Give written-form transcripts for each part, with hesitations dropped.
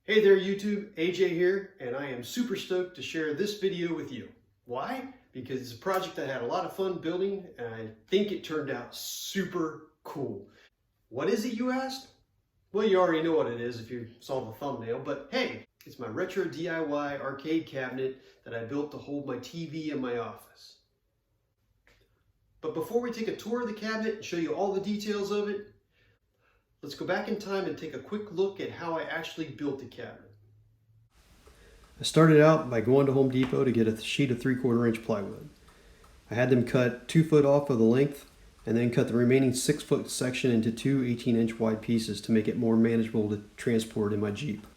Hey there YouTube, AJ here, and I am super stoked to share this video with you. Why? Because it's a project I had a lot of fun building and I think it turned out super cool. What is it, you asked? Well, you already know what it is if you saw the thumbnail, but hey, it's my retro DIY arcade cabinet that I built to hold my TV in my office. But before we take a tour of the cabinet and show you all the details of it, let's go back in time and take a quick look at how I actually built the cabinet. I started out by going to Home Depot to get a sheet of 3/4 inch plywood. I had them cut 2 foot off of the length and then cut the remaining 6 foot section into two 18-inch wide pieces to make it more manageable to transport in my Jeep.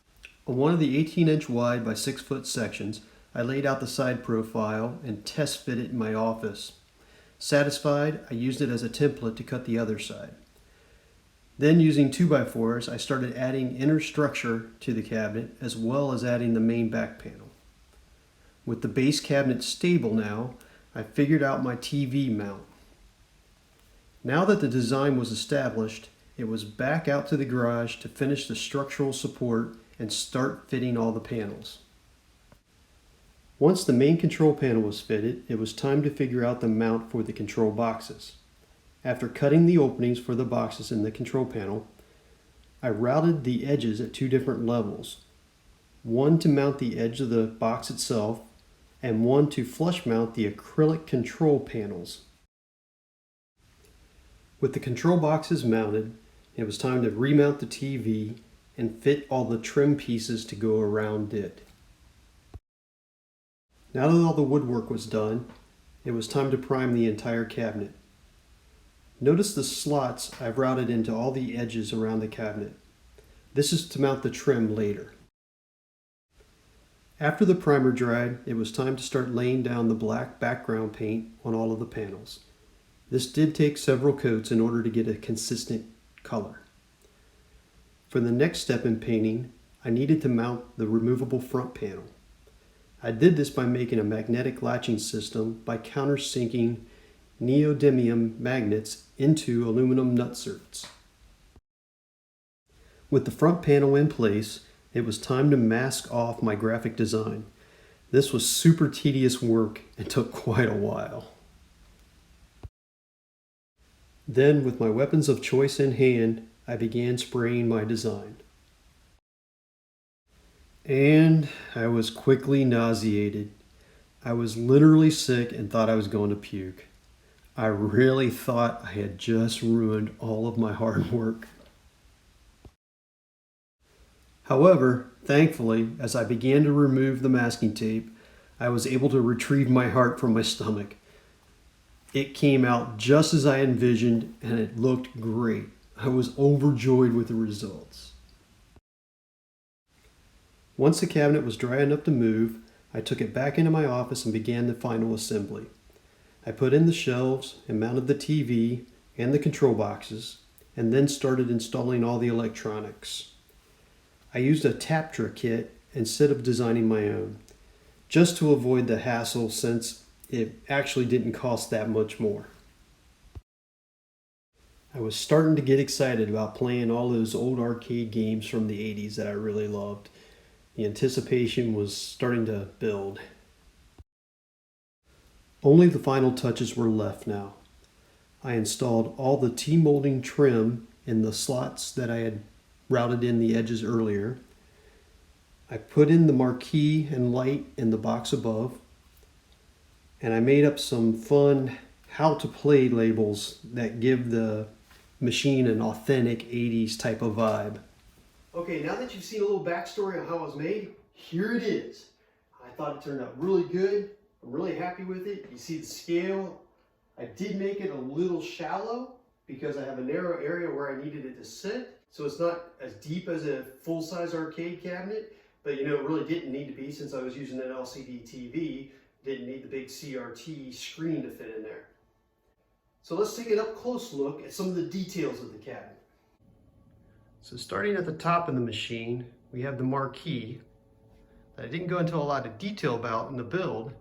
On one of the 18-inch wide by 6 foot sections, I laid out the side profile and test fit it in my office. Satisfied, I used it as a template to cut the other side. Then using 2x4s, I started adding inner structure to the cabinet as well as adding the main back panel. With the base cabinet stable now, I figured out my TV mount. Now that the design was established, it was back out to the garage to finish the structural support and start fitting all the panels. Once the main control panel was fitted, it was time to figure out the mount for the control boxes. After cutting the openings for the boxes in the control panel, I routed the edges at 2 different levels. One to mount the edge of the box itself, and one to flush mount the acrylic control panels. With the control boxes mounted, it was time to remount the TV and fit all the trim pieces to go around it. Now that all the woodwork was done, it was time to prime the entire cabinet. Notice the slots I've routed into all the edges around the cabinet. This is to mount the trim later. After the primer dried, it was time to start laying down the black background paint on all of the panels. This did take several coats in order to get a consistent color. For the next step in painting, I needed to mount the removable front panel. I did this by making a magnetic latching system by countersinking neodymium magnets into aluminum nutserts. With the front panel in place, it was time to mask off my graphic design. This was super tedious work and took quite a while. Then, with my weapons of choice in hand, I began spraying my design. And I was quickly nauseated. I was literally sick and thought I was going to puke. I really thought I had just ruined all of my hard work. However, thankfully, as I began to remove the masking tape, I was able to retrieve my heart from my stomach. It came out just as I envisioned and it looked great. I was overjoyed with the results. Once the cabinet was dry enough to move, I took it back into my office and began the final assembly. I put in the shelves and mounted the TV and the control boxes, and then started installing all the electronics. I used a Taptra kit instead of designing my own, just to avoid the hassle since it actually didn't cost that much more. I was starting to get excited about playing all those old arcade games from the 80s that I really loved. The anticipation was starting to build. Only the final touches were left now. I installed all the T-molding trim in the slots that I had routed in the edges earlier. I put in the marquee and light in the box above. And I made up some fun how to play labels that give the machine an authentic 80s type of vibe. Okay, now that you've seen a little backstory on how it was made, here it is. I thought it turned out really good. I'm really happy with it. You see the scale. I did make it a little shallow because I have a narrow area where I needed it to sit. So it's not as deep as a full-size arcade cabinet, but it really didn't need to be since I was using an LCD TV. Didn't need the big CRT screen to fit in there. So let's take an up-close look at some of the details of the cabinet. So starting at the top of the machine, we have the marquee that I didn't go into a lot of detail about in the build.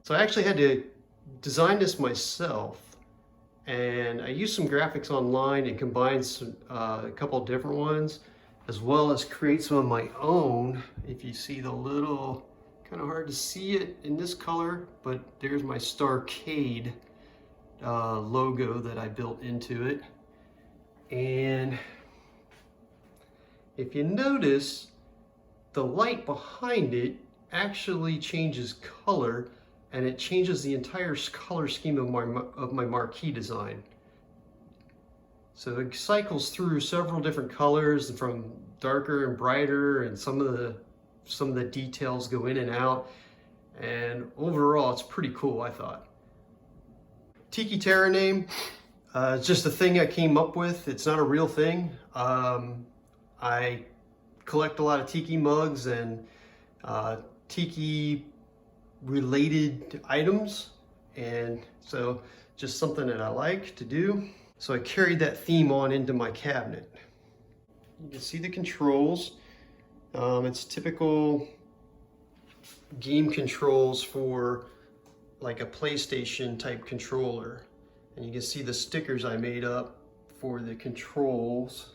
So I actually had to design this myself, and I used some graphics online and combined a couple of different ones as well as create some of my own. If you see the little, kind of hard to see it in this color, but there's my Starcade logo that I built into it. And if you notice, the light behind it actually changes color, and it changes the entire color scheme of my marquee design. So it cycles through several different colors, from darker and brighter, and some of the details go in and out. And overall, it's pretty cool, I thought. Tiki Terra name, it's just a thing I came up with. It's not a real thing. I collect a lot of tiki mugs and tiki related items, and so just something that I like to do. So I carried that theme on into my cabinet. You can see the controls. It's typical game controls for like a PlayStation type controller. And you can see the stickers I made up for the controls.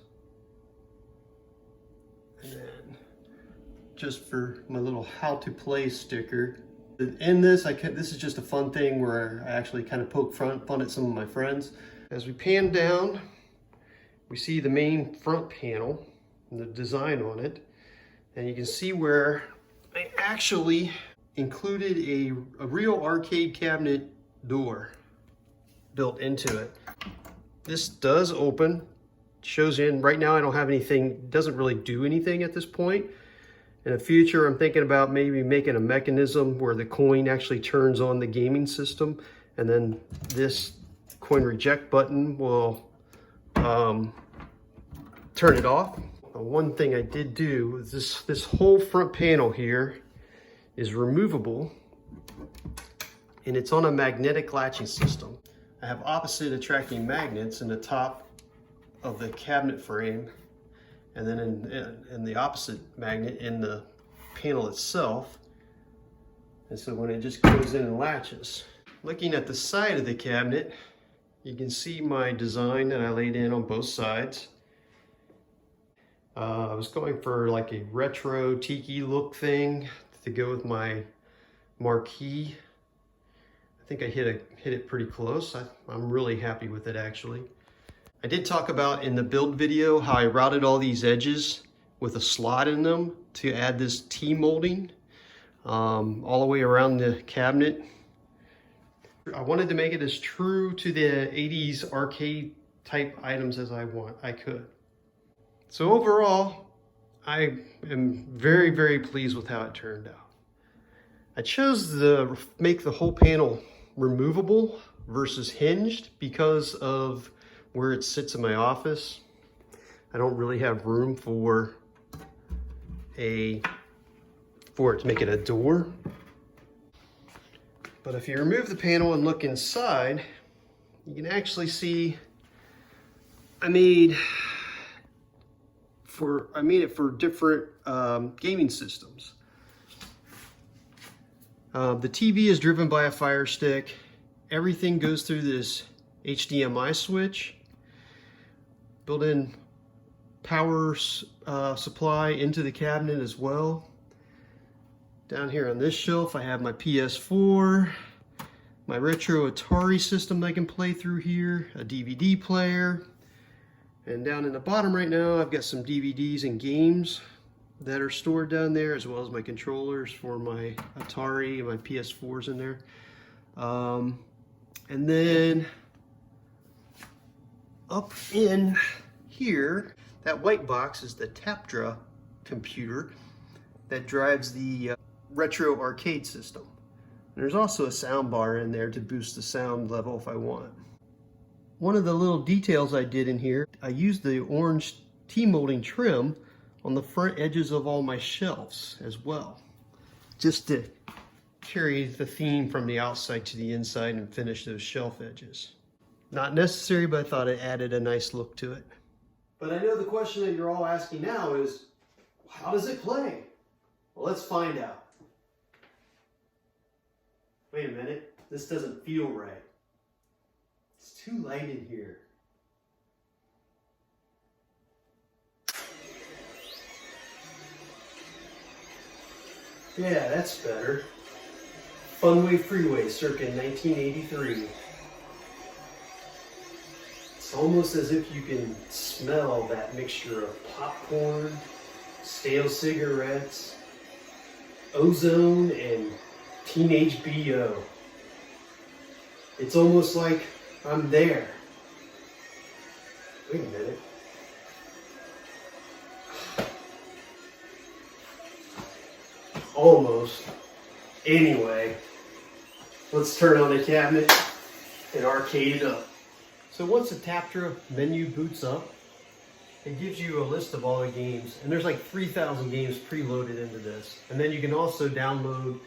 And then just for my little how to play sticker. In this, this is just a fun thing where I actually kind of poke fun at some of my friends. As we pan down, we see the main front panel and the design on it. And you can see where I actually included a real arcade cabinet door built into it. This does open, shows in. Right now I don't have anything, doesn't really do anything at this point. In the future, I'm thinking about maybe making a mechanism where the coin actually turns on the gaming system, and then this coin reject button will turn it off. One thing I did do is this whole front panel here is removable, and it's on a magnetic latching system. I have opposite attracting magnets in the top of the cabinet frame, and then in the opposite magnet in the panel itself. And so when it just goes in and latches. Looking at the side of the cabinet, you can see my design that I laid in on both sides. I was going for like a retro tiki look thing to go with my marquee. I think I hit it pretty close. I'm really happy with it, actually. I did talk about in the build video how I routed all these edges with a slot in them to add this T-molding all the way around the cabinet. I wanted to make it as true to the 80s arcade type items as I could. So overall, I am very, very pleased with how it turned out. I chose to make the whole panel removable versus hinged because of where it sits in my office. I don't really have room for it to make it a door. But if you remove the panel and look inside, you can actually see I made it for different gaming systems. The TV is driven by a Fire Stick. Everything goes through this HDMI switch. Built-in power supply into the cabinet as well. Down here on this shelf I have my PS4, my retro Atari system I can play through here, a DVD player, and down in the bottom right now I've got some DVDs and games that are stored down there, as well as my controllers for my Atari and my PS4s in there. And then up in here, that white box is the Tapdra computer that drives the retro arcade system. And there's also a sound bar in there to boost the sound level if I want. One of the little details I did in here, I used the orange T-molding trim on the front edges of all my shelves as well, just to carry the theme from the outside to the inside and finish those shelf edges. Not necessary, but I thought it added a nice look to it. But I know the question that you're all asking now is, how does it play? Well, let's find out. Wait a minute, this doesn't feel right. It's too light in here. Yeah, that's better. Funway Freeway, circa 1983. It's almost as if you can smell that mixture of popcorn, stale cigarettes, ozone, and teenage BO. It's almost like I'm there. Wait a minute. Almost. Anyway, let's turn on the cabinet and arcade it up. So once the Chapter menu boots up, it gives you a list of all the games, and there's like 3,000 games preloaded into this. And then you can also download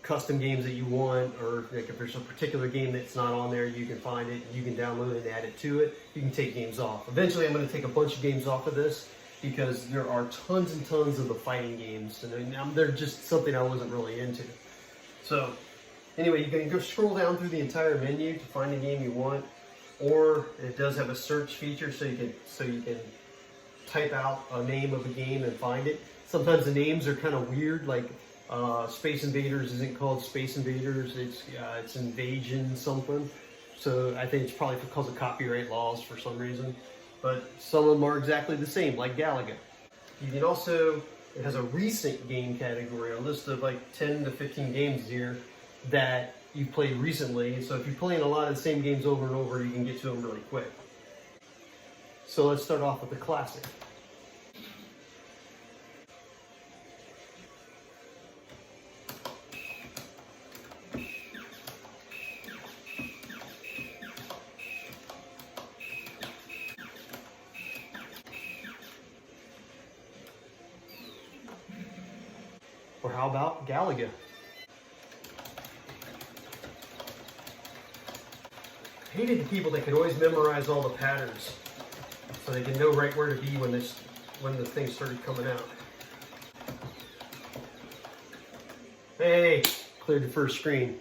custom games that you want, or like if there's a particular game that's not on there, you can find it, you can download it and add it to it. You can take games off. Eventually I'm going to take a bunch of games off of this because there are tons and tons of the fighting games, and they're just something I wasn't really into. So anyway, you can go scroll down through the entire menu to find the game you want, or it does have a search feature so you can type out a name of a game and find it. Sometimes the names are kind of weird, like Space Invaders isn't called Space Invaders, it's Invasion something. So I think it's probably because of copyright laws for some reason. But some of them are exactly the same, like Galaga. You can also, it has a recent game category, a list of like 10 to 15 games here that you've played recently. So if you're playing a lot of the same games over and over, you can get to them really quick. So let's start off with the classic. Or how about Galaga? I hated the people that could always memorize all the patterns so they can know right where to be when the thing started coming out. Hey, cleared the first screen.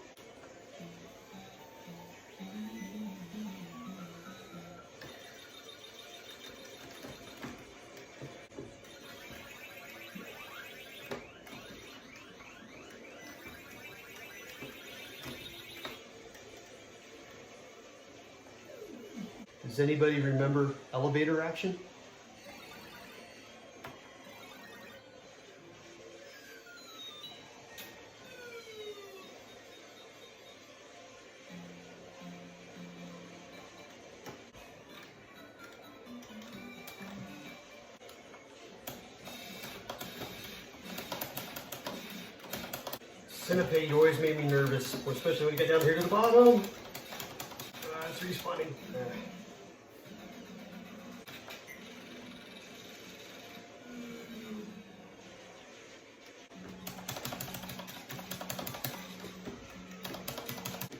Does anybody remember elevator action? Centipede always made me nervous, especially when you get down here to the bottom. It's respawning.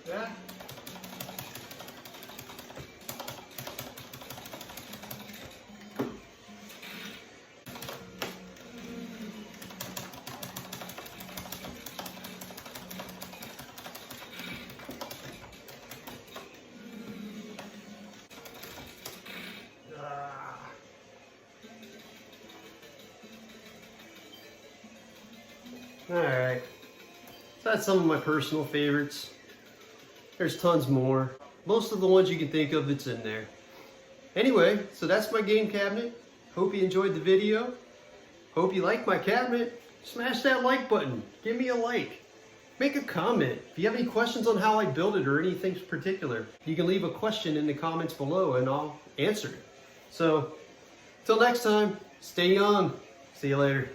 Yeah. Alright, so that's some of my personal favorites. There's tons more. Most of the ones you can think of that's in there. Anyway, so that's my game cabinet. Hope you enjoyed the video. Hope you like my cabinet. Smash that like button. Give me a like. Make a comment. If you have any questions on how I built it or anything particular, you can leave a question in the comments below and I'll answer it. So, till next time, stay young. See you later.